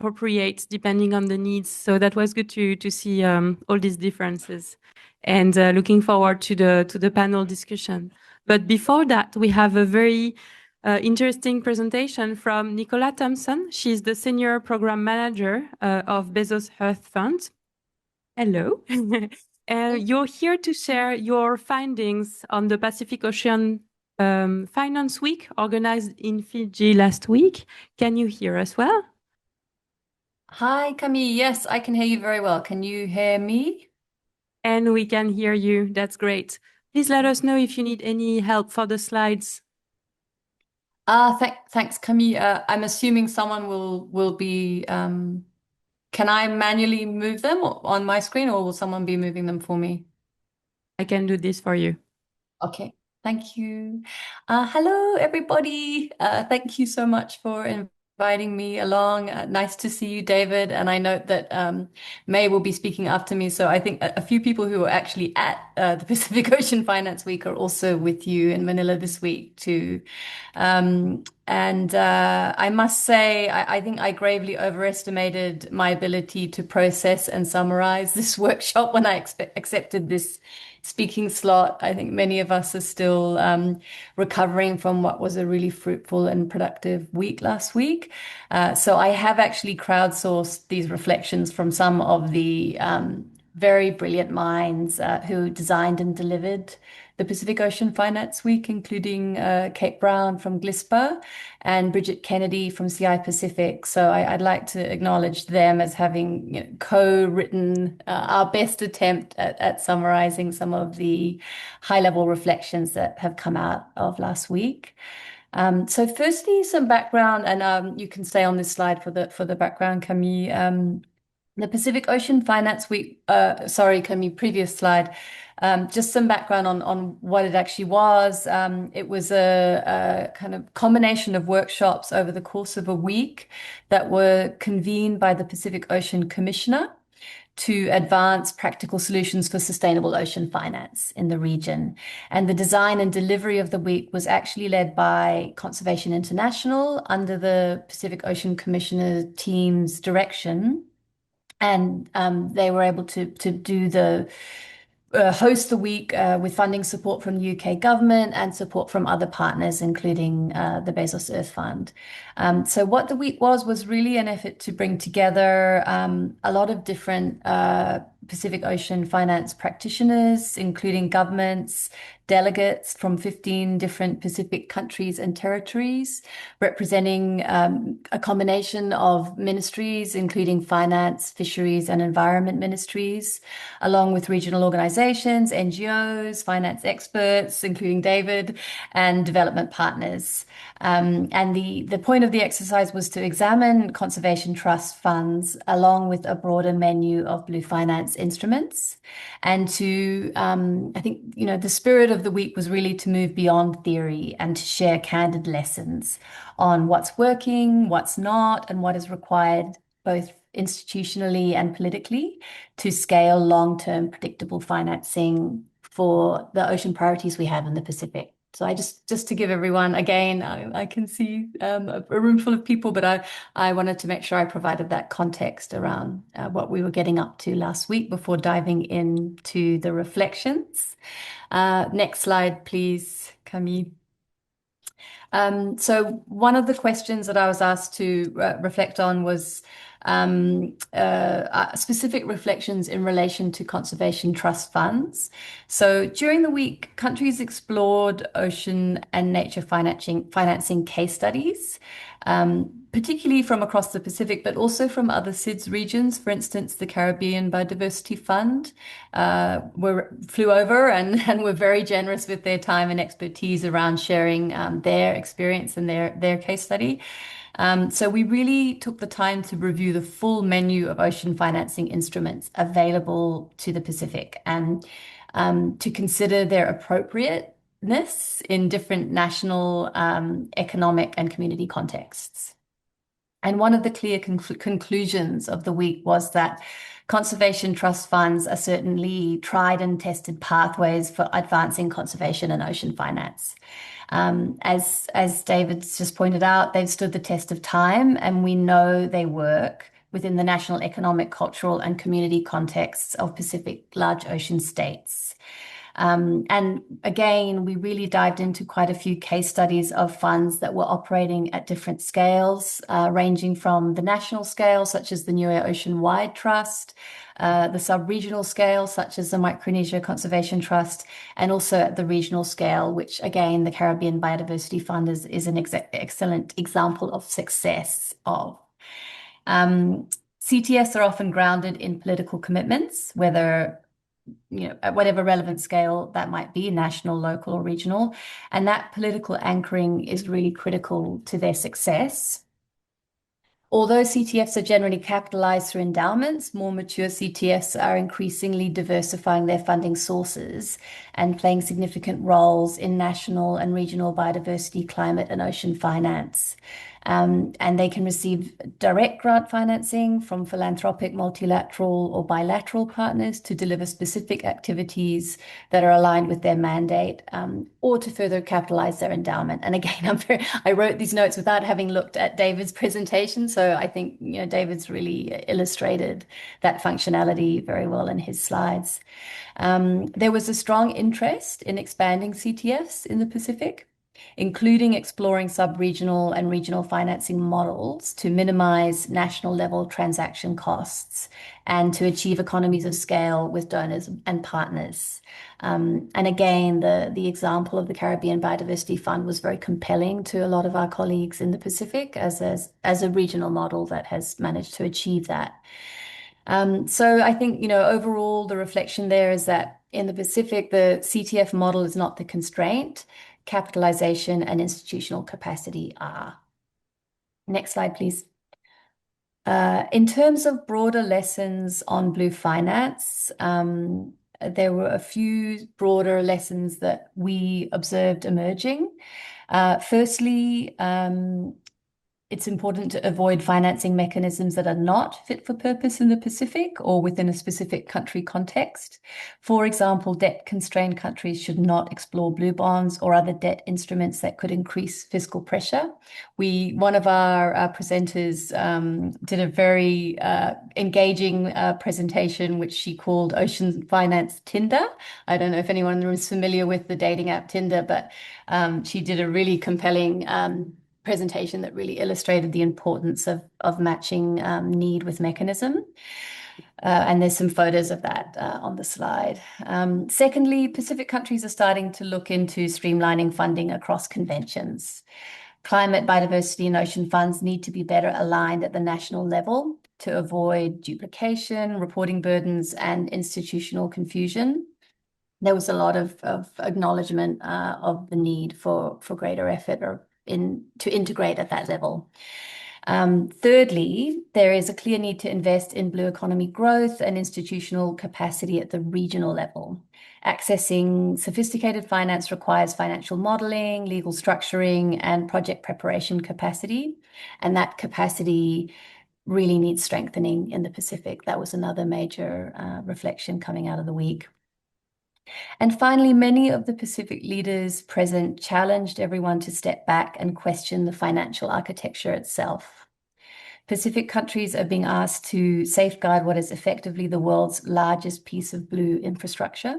appropriate depending on the needs. So that was good to see all these differences, and looking forward to the panel discussion. But before that, we have a very interesting presentation from Nicola Thompson. She's the Senior Program Manager of Bezos Earth Fund. Hello. You're here to share your findings on the Pacific Ocean Finance Week organized in Fiji last week. Can you hear us well? Hi, Camille. Yes, I can hear you very well. Can you hear me? And we can hear you. That's great. Please let us know if you need any help for the slides. Thanks, Camille. I'm assuming someone will be. Can I manually move them on my screen, or will someone be moving them for me? I can do this for you. Okay, thank you. Hello, everybody. Thank you so much for inviting me along. Nice to see you, David. And I note that May will be speaking after me. So I think a few people who are actually at the Pacific Ocean Finance Week are also with you in Manila this week too. And I must say, I think I gravely overestimated my ability to process and summarize this workshop when I accepted this speaking slot. I think many of us are still recovering from what was a really fruitful and productive week last week. So I have actually crowdsourced these reflections from some of the very brilliant minds who designed and delivered the Pacific Ocean Finance Week, including Kate Brown from GLISPA and Bridget Kennedy from CI Pacific. So I'd like to acknowledge them as having, co-written our best attempt at summarizing some of the high-level reflections that have come out of last week. So firstly, some background, and you can stay on this slide for the background, Camille. The Pacific Ocean Finance Week, sorry, Camille, previous slide. Just some background on what it actually was. It was a kind of combination of workshops over the course of a week that were convened by the Pacific Ocean Commissioner to advance practical solutions for sustainable ocean finance in the region. And the design and delivery of the week was actually led by Conservation International under the Pacific Ocean Commissioner team's direction. And they were able to do the host the week with funding support from the UK government and support from other partners, including the Bezos Earth Fund. So what the week was really an effort to bring together a lot of different Pacific Ocean finance practitioners, including governments, delegates from 15 different Pacific countries and territories, representing a combination of ministries, including finance, fisheries, and environment ministries, along with regional organizations, NGOs, finance experts, including David, and development partners. And the point of the exercise was to examine conservation trust funds along with a broader menu of blue finance instruments. And to, I think, the spirit of the week was really to move beyond theory and to share candid lessons on what's working, what's not, and what is required both institutionally and politically to scale long-term predictable financing for the ocean priorities we have in the Pacific. So I just to give everyone, again, I can see a room full of people, but I wanted to make sure I provided that context around what we were getting up to last week before diving into the reflections. Next slide, please, Camille. So one of the questions that I was asked to reflect on was specific reflections in relation to conservation trust funds. So during the week, countries explored ocean and nature financing case studies, particularly from across the Pacific, but also from other SIDS regions. For instance, the Caribbean Biodiversity Fund flew over and were very generous with their time and expertise around sharing their experience and their case study. So we really took the time to review the full menu of ocean financing instruments available to the Pacific and to consider their appropriateness in different national, economic, and community contexts. And one of the clear conclusions of the week was that conservation trust funds are certainly tried and tested pathways for advancing conservation and ocean finance. As David's just pointed out, they've stood the test of time, and we know they work within the national economic, cultural, and community contexts of Pacific large ocean states. And again, we really dived into quite a few case studies of funds that were operating at different scales, ranging from the national scale, such as the Niue Ocean Wide Trust, the sub-regional scale, such as the Micronesia Conservation Trust, and also at the regional scale, which again, the Caribbean Biodiversity Fund is an excellent example of success of. CTFs are often grounded in political commitments, whether at whatever relevant scale that might be, national, local, or regional. And that political anchoring is really critical to their success. Although CTFs are generally capitalized through endowments, more mature CTFs are increasingly diversifying their funding sources and playing significant roles in national and regional biodiversity, climate, and ocean finance. And they can receive direct grant financing from philanthropic, multilateral, or bilateral partners to deliver specific activities that are aligned with their mandate, or to further capitalize their endowment. And again, I wrote these notes without having looked at David's presentation, so I think David's really illustrated that functionality very well in his slides. There was a strong interest in expanding CTFs in the Pacific, including exploring sub-regional and regional financing models to minimize national level transaction costs and to achieve economies of scale with donors and partners. And again, the example of the Caribbean Biodiversity Fund was very compelling to a lot of our colleagues in the Pacific as a regional model that has managed to achieve that. So I think, overall, the reflection there is that in the Pacific, the CTF model is not the constraint. Capitalization and institutional capacity are. Next slide, please. In terms of broader lessons on blue finance, there were a few broader lessons that we observed emerging. Firstly, it's important to avoid financing mechanisms that are not fit for purpose in the Pacific or within a specific country context. For example, debt-constrained countries should not explore blue bonds or other debt instruments that could increase fiscal pressure. One of our presenters did a very engaging presentation, which she called Ocean Finance Tinder. I don't know if anyone is familiar with the dating app Tinder, but she did a really compelling presentation that really illustrated the importance of matching need with mechanism. And there's some photos of that on the slide. Secondly, Pacific countries are starting to look into streamlining funding across conventions. Climate, biodiversity, and ocean funds need to be better aligned at the national level to avoid duplication, reporting burdens, and institutional confusion. There was a lot of acknowledgement of the need for greater effort to integrate at that level. Thirdly, there is a clear need to invest in blue economy growth and institutional capacity at the regional level. Accessing sophisticated finance requires financial modeling, legal structuring, and project preparation capacity. And that capacity really needs strengthening in the Pacific. That was another major reflection coming out of the week. And finally, many of the Pacific leaders present challenged everyone to step back and question the financial architecture itself. Pacific countries are being asked to safeguard what is effectively the world's largest piece of blue infrastructure,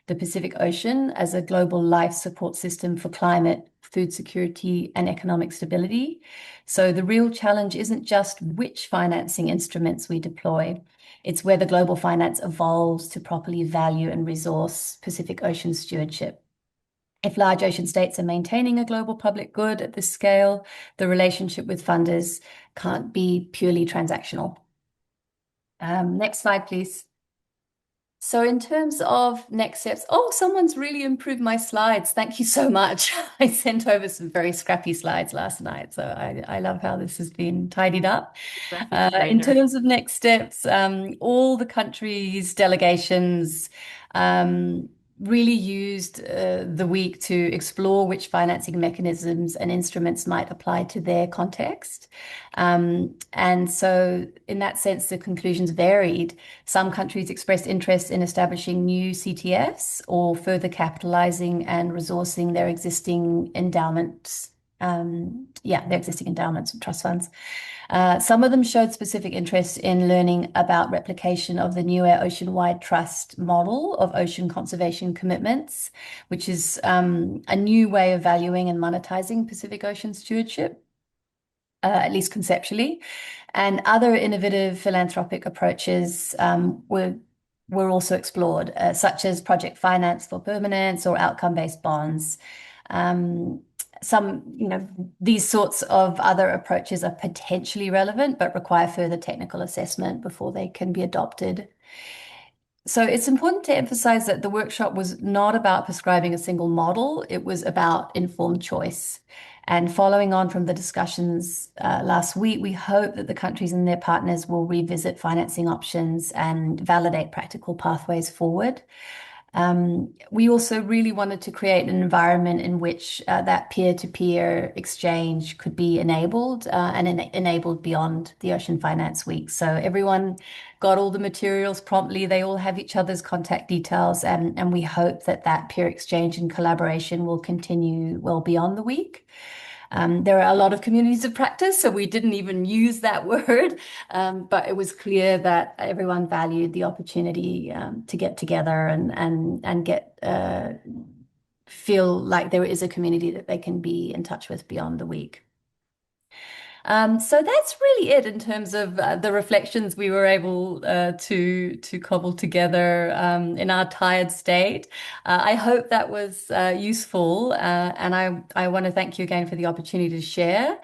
the Pacific Ocean, as a global life support system for climate, food security, and economic stability. So the real challenge isn't just which financing instruments we deploy, it's where the global finance evolves to properly value and resource Pacific Ocean stewardship. If large ocean states are maintaining a global public good at this scale, the relationship with funders can't be purely transactional. Next slide, please. So in terms of next steps, someone's really improved my slides. Thank you so much. I sent over some very scrappy slides last night, so I love how this has been tidied up. In terms of next steps, all the countries' delegations really used the week to explore which financing mechanisms and instruments might apply to their context. And so, in that sense, the conclusions varied. Some countries expressed interest in establishing new CTFs or further capitalizing and resourcing their existing endowments. Their existing endowments and trust funds. Some of them showed specific interest in learning about replication of the newer ocean-wide trust model of ocean conservation commitments, which is a new way of valuing and monetizing Pacific Ocean stewardship, at least conceptually. And other innovative philanthropic approaches were also explored, such as project finance for permanence or outcome-based bonds. These sorts of other approaches are potentially relevant, but require further technical assessment before they can be adopted. So it's important to emphasize that the workshop was not about prescribing a single model. It was about informed choice. And following on from the discussions last week, we hope that the countries and their partners will revisit financing options and validate practical pathways forward. We also really wanted to create an environment in which that peer-to-peer exchange could be enabled and enabled beyond the Ocean Finance Week. So everyone got all the materials promptly. They all have each other's contact details, and we hope that that peer exchange and collaboration will continue well beyond the week. There are a lot of communities of practice, so we didn't even use that word, but it was clear that everyone valued the opportunity to get together and get feel like there is a community that they can be in touch with beyond the week. So that's really it in terms of the reflections we were able to cobble together in our tired state. I hope that was useful, and I want to thank you again for the opportunity to share.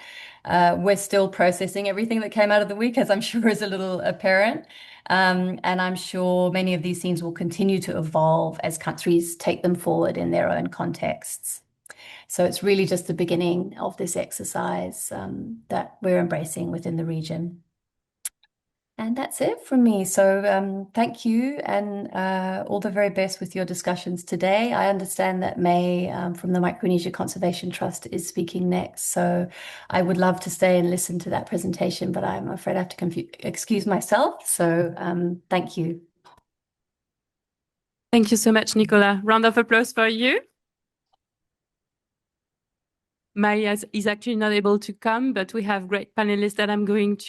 We're still processing everything that came out of the week, as I'm sure is a little apparent. And I'm sure many of these themes will continue to evolve as countries take them forward in their own contexts. So it's really just the beginning of this exercise that we're embracing within the region. And that's it from me. So thank you and all the very best with your discussions today. I understand that May from the Micronesia Conservation Trust is speaking next. So I would love to stay and listen to that presentation, but I'm afraid I have to excuse myself. So thank you. Thank you so much, Nicola. Round of applause for you. Maya is actually not able to come, but we have great panelists that I'm going to